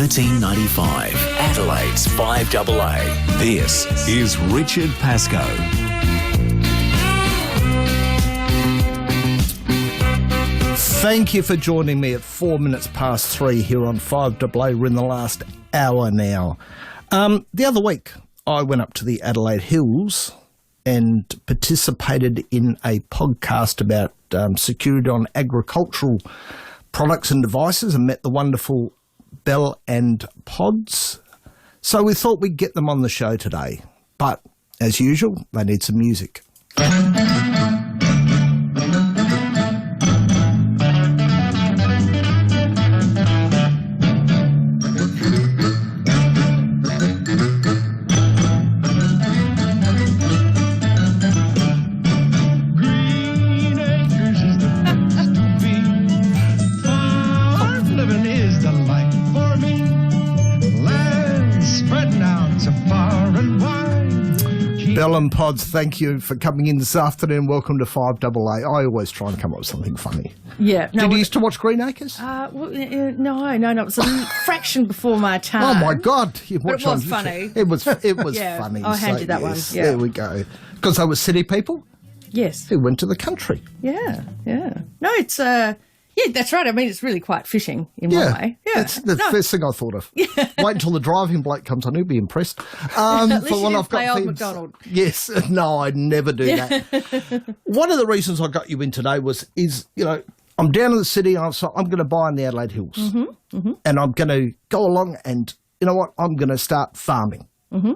1395, Adelaide's FIVEaa. This is Richard Pascoe. Thank you for joining me at 3:04 here on FIVEaa. We're in the last hour now. The other week, I went up to the Adelaide Hills and participated in a podcast about security on agricultural products and devices and met the wonderful Belle and Pods. So we thought we'd get them on the show today. But, as usual, they need some music. Belle and Pods, thank you for coming in this afternoon. Welcome to FIVEaa. I always try and come up with something funny. Yeah. No, Did you used to watch Green Acres? No. It was a fraction before my time. Oh, my God. But it was funny. It was yeah, funny. I'll hand you that one. Yeah. There we go. Because they were city people? Yes. Who went to the country. Yeah. No, it's... Yeah, that's right. I mean, it's really quite fishing in one way. Yeah, that's the first thing I thought of. Yeah. Wait until the driving bloke comes on, he'll be impressed. At least you didn't play Old MacDonald. Yes, no, I'd never do that. One of the reasons I got you in today I'm down in the city, so I'm going to buy in the Adelaide Hills. Mm-hmm, mm-hmm. And I'm going to go along and, you know what, I'm going to start farming. Mm-hmm.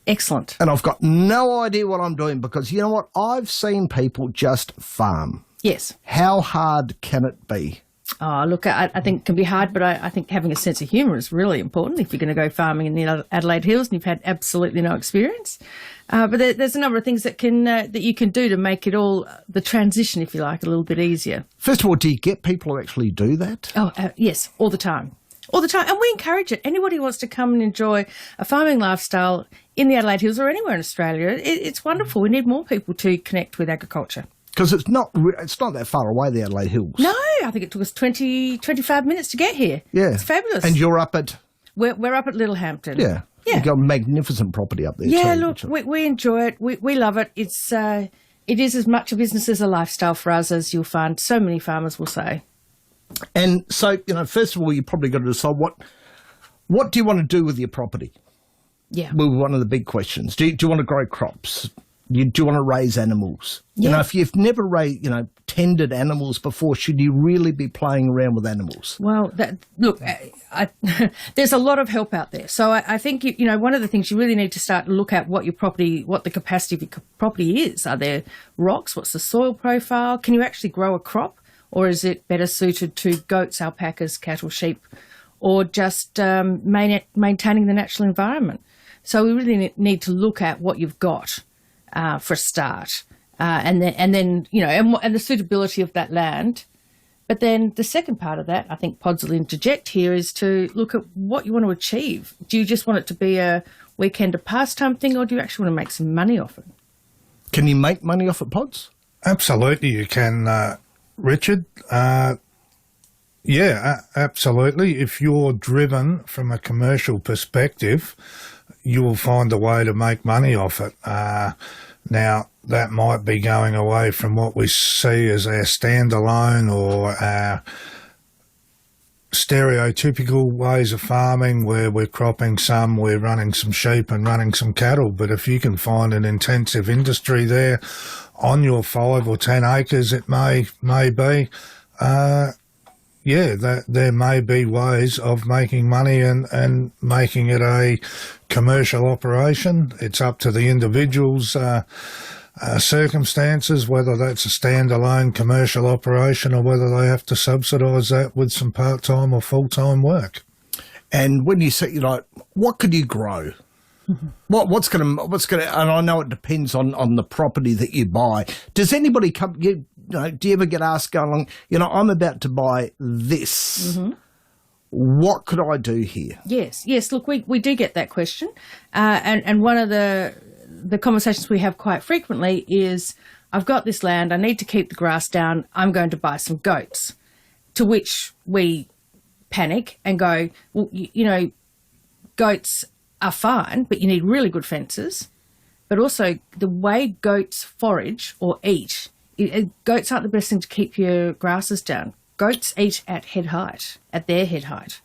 Excellent. And I've got no idea what I'm doing because, you know what, I've seen people just farm. Yes. How hard can it be? Oh, look, I think it can be hard, but I think having a sense of humour is really important if you're going to go farming in the Adelaide Hills and you've had absolutely no experience. But there's a number of things that you can do to make it all, the transition, if you like, a little bit easier. First of all, do you get people who actually do that? Oh, yes, all the time. All the time. And we encourage it. Anybody who wants to come and enjoy a farming lifestyle in the Adelaide Hills or anywhere in Australia, it's wonderful. We need more people to connect with agriculture. Because it's not that far away, the Adelaide Hills. No, I think it took us 25 minutes to get here. Yeah. It's fabulous. And you're up at? We're up at Littlehampton. Yeah. You've got a magnificent property up there too. Yeah, look, we enjoy it. We love it. It is as much a business as a lifestyle for us, as you'll find so many farmers will say. And so, first of all, you've probably got to decide what do you want to do with your property? Yeah. Well, one of the big questions. Do you want to grow crops? Do you want to raise animals? Yeah. If you've never tended animals before, should you really be playing around with animals? Well, there's a lot of help out there. So I think, one of the things you really need to start to look at what the capacity of your property is. Are there rocks? What's the soil profile? Can you actually grow a crop? Or is it better suited to goats, alpacas, cattle, sheep, or just maintaining the natural environment? So we really need to look at what you've got. For a start, and then the suitability of that land. But then the second part of that, I think Pods will interject here, is to look at what you want to achieve. Do you just want it to be a weekend, a pastime thing, or do you actually want to make some money off it? Can you make money off it, Pods? Absolutely, you can, Richard. Absolutely. If you're driven from a commercial perspective, you will find a way to make money off it. Now, that might be going away from what we see as our standalone or our stereotypical ways of farming where we're cropping some, we're running some sheep and running some cattle. But if you can find an intensive industry there on your 5 or 10 acres, it may be, there may be ways of making money and making it a commercial operation. It's up to the individual's circumstances, whether that's a standalone commercial operation or whether they have to subsidise that with some part-time or full-time work. And when you say, what could you grow? What's going to, and I know it depends on the property that you buy. Does anybody come, do you ever get asked going along, I'm about to buy this. Mm-hmm. What could I do here? Yes. Look, we do get that question. And one of the conversations we have quite frequently is, I've got this land, I need to keep the grass down, I'm going to buy some goats. To which we panic and go, well, goats are fine, but you need really good fences. But also the way goats forage or eat, goats aren't the best thing to keep your grasses down. Goats eat at their head height.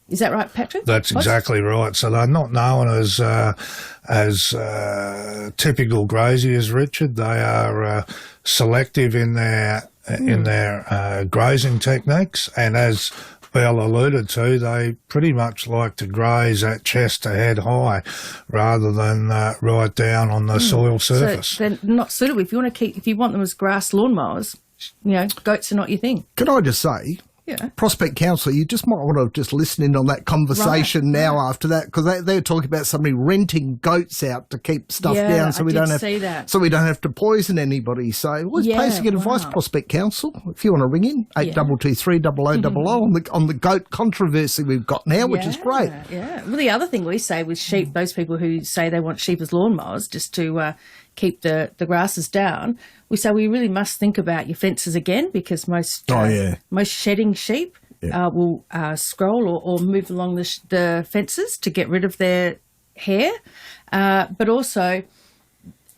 Is that right, Patrick? That's exactly right. So they're not known as typical graziers, Richard. They are selective in their grazing techniques, and as Belle alluded to, they pretty much like to graze at chest to head high rather than right down on the soil surface. So they're not suitable. If you want them as grass lawnmowers, goats are not your thing. Can I just say, Prospect Council, you just might want to just listen in on that conversation after that, because they're talking about somebody renting goats out to keep stuff down, so we don't have to poison anybody. So always pays to get advice, Prospect Councel. If you want to ring in, 8223 0000 on the goat controversy we've got now, which is great. Yeah. Well, the other thing we say with sheep, those people who say they want sheep as lawnmowers just to keep the grasses down, we say we really must think about your fences again, because most shedding sheep will scroll or move along the fences to get rid of their hair. But also,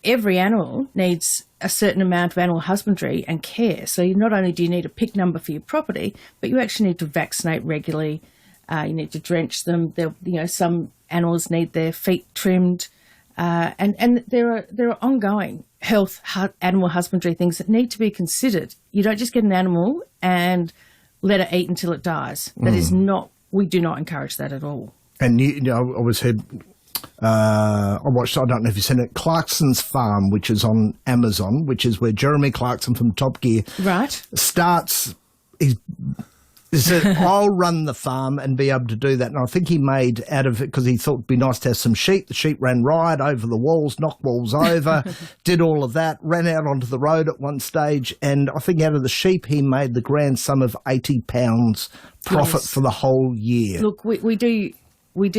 every animal needs a certain amount of animal husbandry and care. So not only do you need a PIC number for your property, but you actually need to vaccinate regularly. You need to drench them. Some animals need their feet trimmed. And there are ongoing animal husbandry things that need to be considered. You don't just get an animal and let it eat until it dies. That is not. We do not encourage that at all. And I always heard. I watched. I don't know if you've seen it. Clarkson's Farm, which is on Amazon, which is where Jeremy Clarkson from Top Gear starts. He said, I'll run the farm and be able to do that. And I think he made out of it, because he thought it'd be nice to have some sheep. The sheep ran riot over the walls, knocked walls over, did all of that, ran out onto the road at one stage. And I think out of the sheep, he made the grand sum of £80 profit for the whole year. Look, we do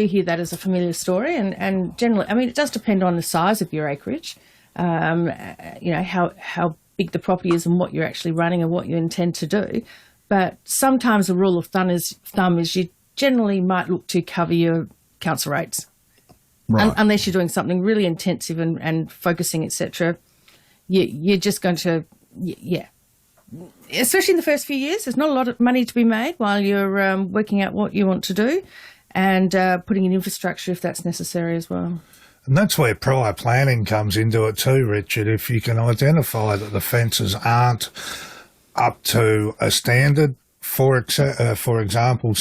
hear that as a familiar story. And generally, I mean, it does depend on the size of your acreage, how big the property is and what you're actually running and what you intend to do. But sometimes a rule of thumb is you generally might look to cover your council rates. Right. Unless you're doing something really intensive and focusing, etc. You're just going to, especially in the first few years, there's not a lot of money to be made while you're working out what you want to do and putting in infrastructure if that's necessary as well. And that's where prior planning comes into it too, Richard. If you can identify that the fences aren't up to a standard, for example,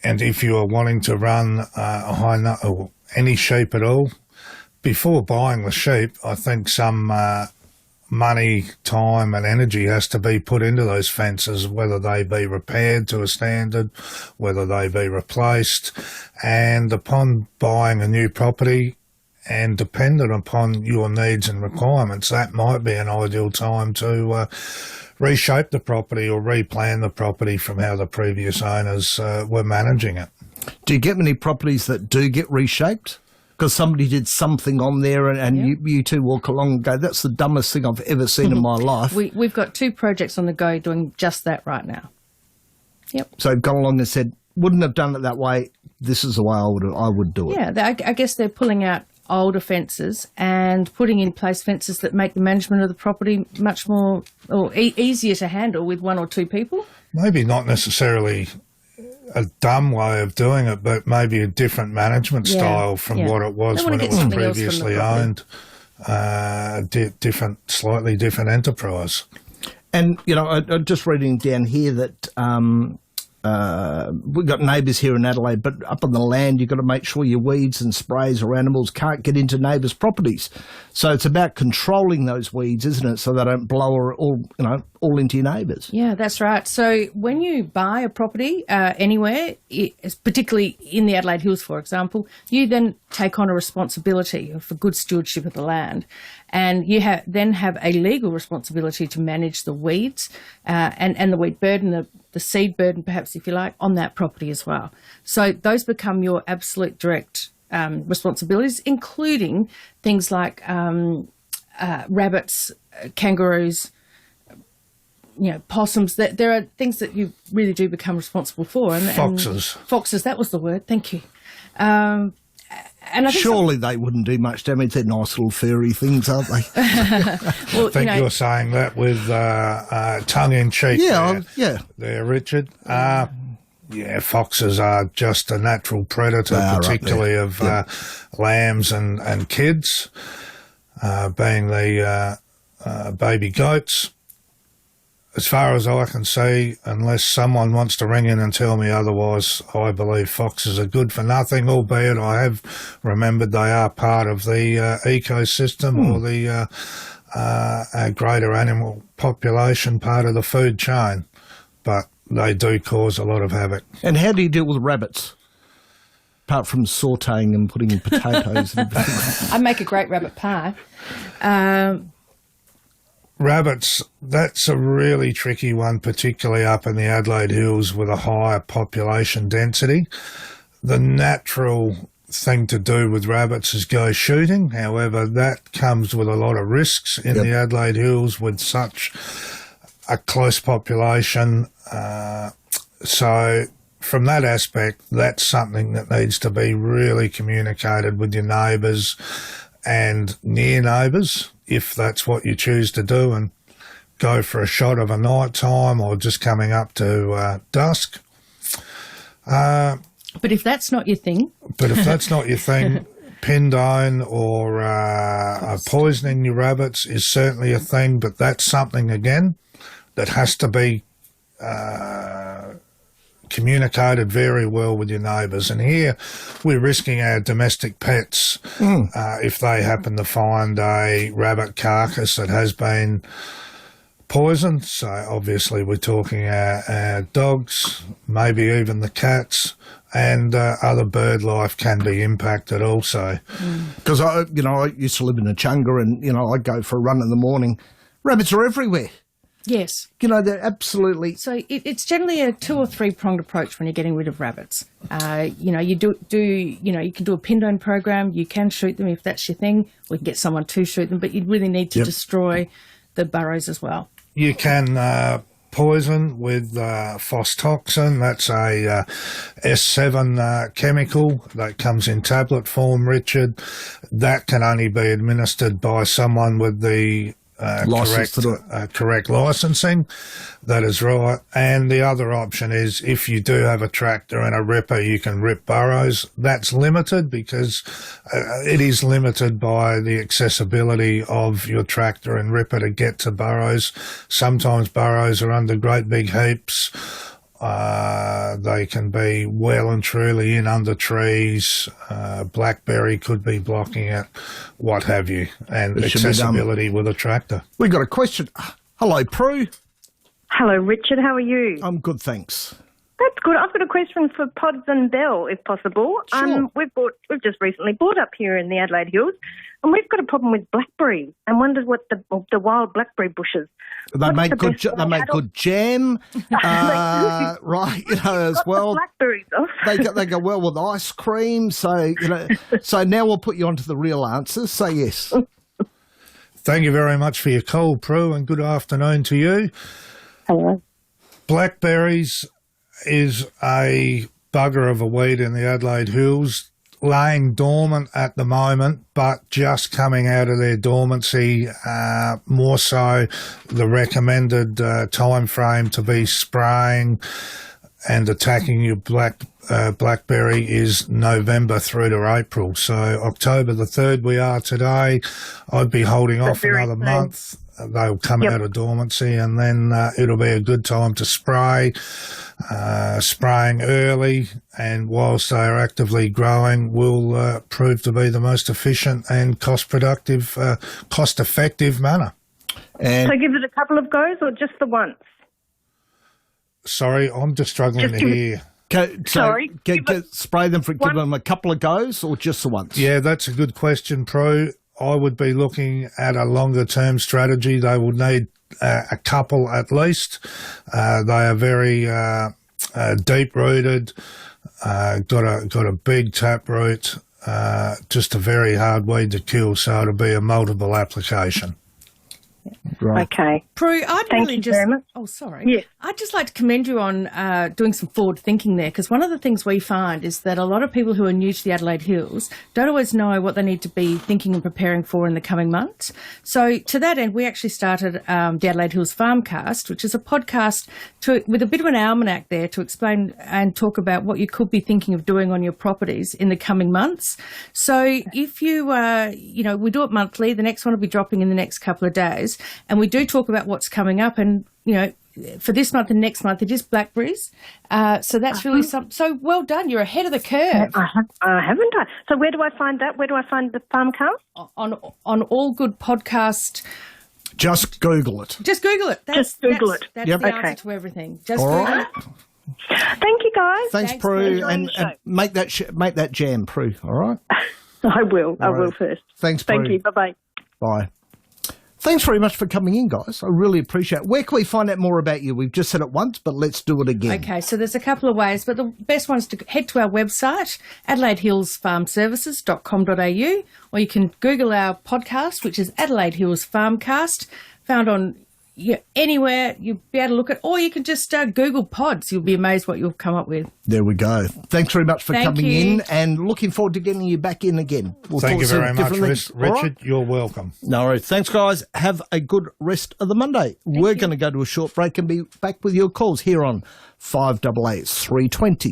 and if you are wanting to run any sheep at all, before buying the sheep, I think some money, time and energy has to be put into those fences, whether they be repaired to a standard, whether they be replaced. And upon buying a new property, and dependent upon your needs and requirements, that might be an ideal time to reshape the property or replan the property from how the previous owners were managing it. Do you get many properties that do get reshaped? Because somebody did something on there and you two walk along and go, that's the dumbest thing I've ever seen in my life. We've got 2 projects on the go doing just that right now. Yep. So they've gone along and said, wouldn't have done it that way. This is the way I would do it. Yeah, I guess they're pulling out older fences and putting in place fences that make the management of the property much more easier to handle with 1 or 2 people. Maybe not necessarily a dumb way of doing it, but maybe a different management style from what it was when it was previously owned. Slightly different enterprise. And, I'm just reading down here that we've got neighbours here in Adelaide, but up on the land you've got to make sure your weeds and sprays or animals can't get into neighbours' properties. So it's about controlling those weeds, isn't it, so they don't blow all into your neighbours. Yeah, that's right. So when you buy a property anywhere, particularly in the Adelaide Hills, for example, you then take on a responsibility for good stewardship of the land. And you then have a legal responsibility to manage the weeds and the weed burden, the seed burden, perhaps, if you like, on that property as well. So those become your absolute direct responsibilities, including things like rabbits, kangaroos, possums. That there are things that you really do become responsible for. And foxes, that was the word. Thank you. And I think surely they wouldn't do much damage. They're nice little furry things, aren't they? Well, I think you're saying that with tongue in cheek. There, Richard. Foxes are just a natural predator, particularly of lambs and kids, being the baby goats. As far as I can see, unless someone wants to ring in and tell me otherwise, I believe foxes are good for nothing, albeit I have remembered they are part of the ecosystem or the greater animal population, part of the food chain. But they do cause a lot of havoc. And how do you deal with rabbits? Apart from sautéing and putting in potatoes and everything. I make a great rabbit pie. Rabbits, that's a really tricky one, particularly up in the Adelaide Hills with a higher population density. The natural thing to do with rabbits is go shooting. However, that comes with a lot of risks in the Adelaide Hills with such a close population. So from that aspect, that's something that needs to be really communicated with your neighbours and near neighbours, if that's what you choose to do, and go for a shot of a night time or just coming up to dusk. But if that's not your thing... Pindone or poisoning your rabbits is certainly a thing, but that's something, again, that has to be communicated very well with your neighbours. And here we're risking our domestic pets if they happen to find a rabbit carcass that has been poisoned. So obviously we're talking our dogs, maybe even the cats, and other bird life can be impacted also. Because I used to live in a chunga, and I'd go for a run in the morning. Rabbits are everywhere. Yes. They're absolutely... So it's generally a 2 or 3 pronged approach when you're getting rid of rabbits. You can do a pindone program. You can shoot them if that's your thing. We can get someone to shoot them, but you really need to destroy the burrows as well. You can poison with phostoxin. That's a S7 chemical that comes in tablet form, Richard. That can only be administered by someone with the correct licensing. That is right. And the other option is if you do have a tractor and a ripper, you can rip burrows. That's limited because it is limited by the accessibility of your tractor and ripper to get to burrows. Sometimes burrows are under great big heaps. They can be well and truly in under trees. Blackberry could be blocking it, what have you, and accessibility with a tractor. We got a question. Hello, Prue. Hello, Richard. How are you? I'm good, thanks. That's good. I've got a question for Pods and Belle, if possible. Sure. We've just recently bought up here in the Adelaide Hills, and we've got a problem with blackberry and wondered what the wild blackberry bushes. They make good jam, right? As well. Blackberries off. They go well with ice cream. So So now we'll put you onto the real answers. So yes. Thank you very much for your call, Prue, and good afternoon to you. Hello. Blackberries is a bugger of a weed in the Adelaide Hills, laying dormant at the moment, but just coming out of their dormancy, more so the recommended time frame to be spraying and attacking your blackberry is November through to April. So October the 3rd we are today. I'd be holding off another month. They'll come out of dormancy, and then it'll be a good time to spray. Spraying early and whilst they are actively growing will prove to be the most efficient and cost-effective manner. And so give it a couple of goes or just the once? Sorry, I'm just struggling to hear. Spray them give them a couple of goes or just the once? Yeah, that's a good question, Pro. I would be looking at a longer-term strategy. They will need a couple at least. They are very deep-rooted, got a big taproot, just a very hard weed to kill, so it'll be a multiple application. Right. Okay. Prue, Thank you very much. Oh, sorry. Yes. I'd just like to commend you on doing some forward thinking there, because one of the things we find is that a lot of people who are new to the Adelaide Hills don't always know what they need to be thinking and preparing for in the coming months. So to that end, we actually started the Adelaide Hills Farmcast, which is a podcast with a bit of an almanac there to explain and talk about what you could be thinking of doing on your properties in the coming months. So if you, we do it monthly. The next one will be dropping in the next couple of days. And we do talk about what's coming up. And, for this month and next month, it is blackberries. So that's really something. So well done. You're ahead of the curve. Haven't I? So where do I find that? Where do I find the Farmcast? On all good podcast. Just Google it. Just Google it. Just Google it. That's Yep. the Okay. answer to everything. Just All Google right. it. Thank you, guys. Thanks, Thanks, Prue. Prue. And make that jam, Prue. All right? I will. I All will right. first. Thanks, Prue. Thank you. Bye-bye. Bye. Thanks very much for coming in, guys. I really appreciate it. Where can we find out more about you? We've just said it once, but let's do it again. Okay, so there's a couple of ways, but the best one is to head to our website, AdelaideHillsFarmServices.com.au, or you can Google our podcast, which is Adelaide Hills Farmcast, found on anywhere you'll be able to look at, or you can just Google Pods. You'll be amazed what you'll come up with. There we go. Thanks very much for Thank coming you. in, and looking forward to getting you back in again. We'll Thank talk you some very much, different things. All Richard. right? You're welcome. No worries. Thanks, guys. Have a good rest of the Monday. We're going to go to a short break and be back with your calls here on 5AA 320.